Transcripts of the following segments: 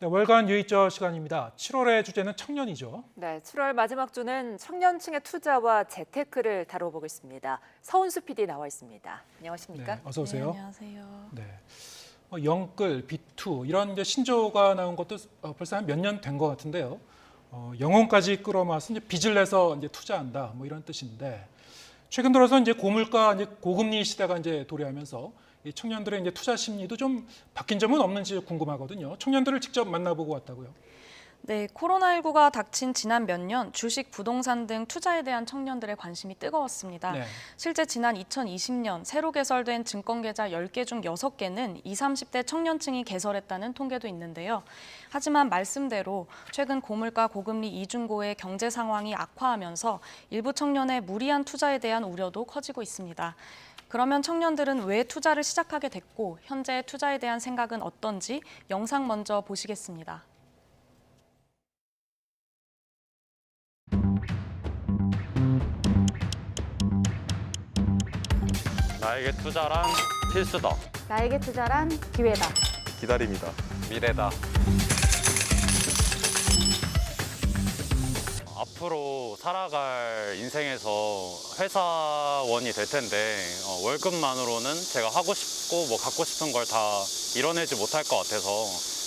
네, 월간 유의저 시간입니다. 7월의 주제는 청년이죠. 네, 7월 마지막 주는 청년층의 투자와 재테크를 다뤄보겠습니다. 서운수 PD 나와 있습니다. 안녕하십니까? 네, 어서 오세요. 네, 안녕하세요. 네. 영끌, B2 이런 이제 신조가 나온 것도 벌써 한 몇 년 된 것 같은데요. 영혼까지 끌어모아서 이제 빚을 내서 이제 투자한다, 뭐 이런 뜻인데 최근 들어서 이제 고물가, 이제 고금리 시대가 이제 도래하면서 이 청년들의 이제 투자 심리도 좀 바뀐 점은 없는지 궁금하거든요. 청년들을 직접 만나보고 왔다고요. 네, 코로나19가 닥친 지난 몇 년 주식, 부동산 등 투자에 대한 청년들의 관심이 뜨거웠습니다. 네. 실제 지난 2020년 새로 개설된 증권계좌 10개 중 6개는 20, 30대 청년층이 개설했다는 통계도 있는데요. 하지만 말씀대로 최근 고물가, 고금리 이중고의 경제 상황이 악화하면서 일부 청년의 무리한 투자에 대한 우려도 커지고 있습니다. 그러면 청년들은 왜 투자를 시작하게 됐고 현재의 투자에 대한 생각은 어떤지 영상 먼저 보시겠습니다. 나에게 투자란 필수다. 나에게 투자란 기회다. 기다림이다. 미래다. 앞으로 살아갈 인생에서 회사원이 될 텐데 월급만으로는 제가 하고 싶고 뭐 갖고 싶은 걸 다 이뤄내지 못할 것 같아서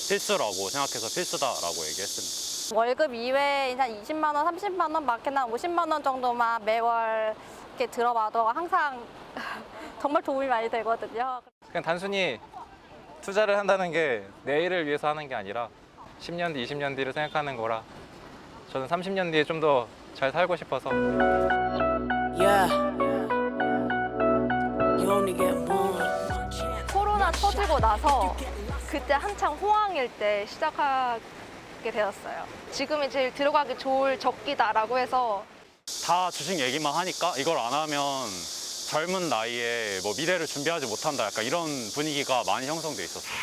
필수라고 생각해서 필수다라고 얘기했습니다. 월급 이외에 한 20만 원, 30만 원, 많게는 50만 원 정도만 매월 이렇게 들어봐도 항상 정말 도움이 많이 되거든요. 그냥 단순히 투자를 한다는 게 내일을 위해서 하는 게 아니라 10년 뒤, 20년 뒤를 생각하는 거라 저는 30년 뒤에 좀 더 잘 살고 싶어서 코로나 터지고 나서 그때 한창 호황일 때 시작하게 되었어요. 지금이 제일 들어가기 좋을 적기다라고 해서 다 주식 얘기만 하니까 이걸 안 하면 젊은 나이에 뭐 미래를 준비하지 못한다 약간 이런 분위기가 많이 형성돼 있었어요.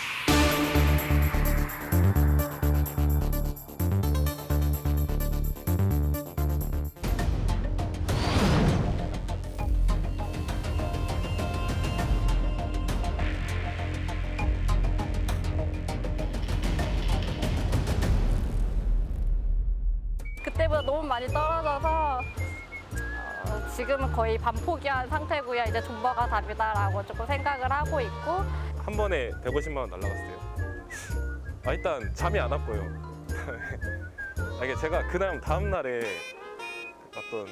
그때보다 너무 많이 떨어져서 지금은 거의 반포기한 상태고요. 이제 존버가 답이다라고 조금 생각을 하고 있고 한 번에 150만 원 날라갔어요. 일단 잠이 안 왔고요. 이게 제가 그날 다음 날에 어떤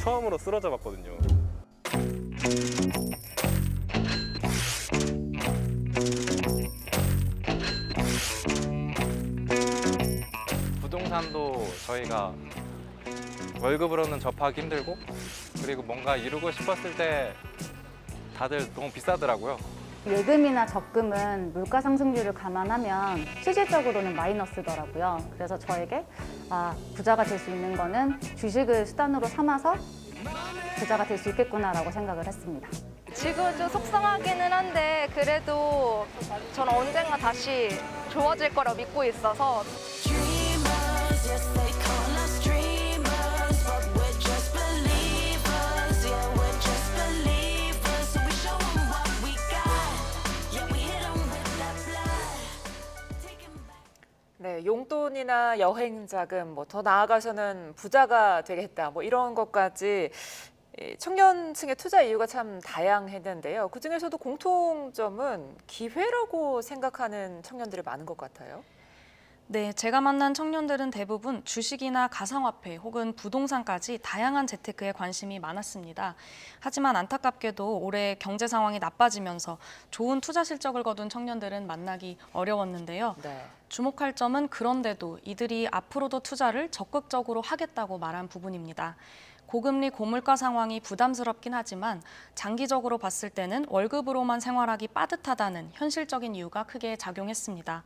처음으로 쓰러져 봤거든요. 부동산도 저희가 월급으로는 접하기 힘들고 그리고 뭔가 이루고 싶었을 때 다들 너무 비싸더라고요. 예금이나 적금은 물가 상승률을 감안하면 실질적으로는 마이너스더라고요. 그래서 저에게 부자가 될 수 있는 거는 주식을 수단으로 삼아서 부자가 될 수 있겠구나라고 생각을 했습니다. 지금 좀 속상하기는 한데 그래도 저는 언젠가 다시 좋아질 거라 믿고 있어서 네, 용돈이나 여행 자금, 뭐 더 나아가서는 부자가 되겠다, 뭐 이런 것까지 청년층의 투자 이유가 참 다양했는데요. 그 중에서도 공통점은 기회라고 생각하는 청년들이 많은 것 같아요. 네, 제가 만난 청년들은 대부분 주식이나 가상화폐 혹은 부동산까지 다양한 재테크에 관심이 많았습니다. 하지만 안타깝게도 올해 경제 상황이 나빠지면서 좋은 투자 실적을 거둔 청년들은 만나기 어려웠는데요. 네. 주목할 점은 그런데도 이들이 앞으로도 투자를 적극적으로 하겠다고 말한 부분입니다. 고금리, 고물가 상황이 부담스럽긴 하지만 장기적으로 봤을 때는 월급으로만 생활하기 빠듯하다는 현실적인 이유가 크게 작용했습니다.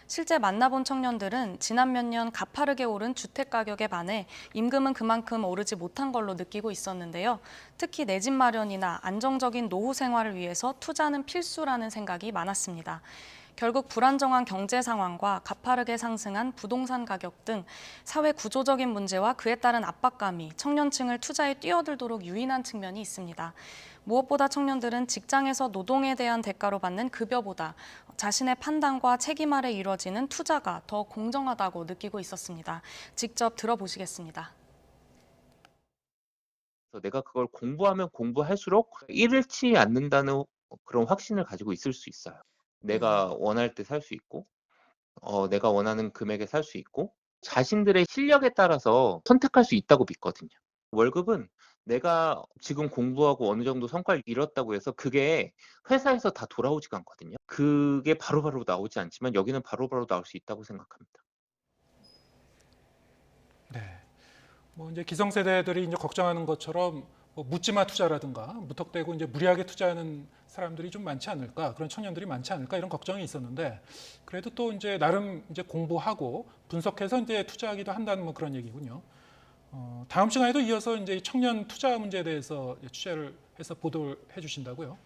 실제 만나본 청년들은 지난 몇 년 가파르게 오른 주택 가격에 반해 임금은 그만큼 오르지 못한 걸로 느끼고 있었는데요. 특히 내 집 마련이나 안정적인 노후 생활을 위해서 투자는 필수라는 생각이 많았습니다. 결국 불안정한 경제 상황과 가파르게 상승한 부동산 가격 등 사회 구조적인 문제와 그에 따른 압박감이 청년층을 투자에 뛰어들도록 유인한 측면이 있습니다. 무엇보다 청년들은 직장에서 노동에 대한 대가로 받는 급여보다 자신의 판단과 책임 아래 이루어지는 투자가 더 공정하다고 느끼고 있었습니다. 직접 들어보시겠습니다. 내가 그걸 공부하면 공부할수록 잃지 않는다는 그런 확신을 가지고 있을 수 있어요. 내가 원할 때 살 수 있고, 내가 원하는 금액에 살 수 있고, 자신들의 실력에 따라서 선택할 수 있다고 믿거든요. 월급은 내가 지금 공부하고 어느 정도 성과를 이뤘다고 해서 그게 회사에서 다 돌아오지가 않거든요. 그게 바로바로 나오지 않지만 여기는 바로바로 나올 수 있다고 생각합니다. 네. 뭐 이제 기성세대들이 이제 걱정하는 것처럼 뭐 묻지마 투자라든가 무턱대고 이제 무리하게 투자하는 사람들이 좀 많지 않을까, 그런 청년들이 많지 않을까 이런 걱정이 있었는데, 그래도 또 이제 나름 이제 공부하고 분석해서 이제 투자하기도 한다는 뭐 그런 얘기군요. 다음 시간에도 이어서 이제 청년 투자 문제에 대해서 취재를 해서 보도를 해주신다고요?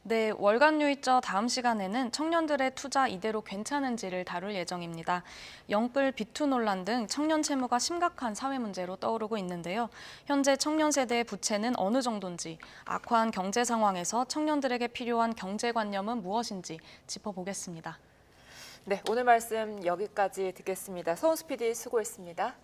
네, 월간 뉴이저 다음 시간에는 청년들의 투자 이대로 괜찮은지를 다룰 예정입니다. 영끌 비투 논란 등 청년 채무가 심각한 사회 문제로 떠오르고 있는데요. 현재 청년 세대의 부채는 어느 정도인지, 악화한 경제 상황에서 청년들에게 필요한 경제관념은 무엇인지 짚어보겠습니다. 네, 오늘 말씀 여기까지 듣겠습니다. 서은수 PD 수고했습니다.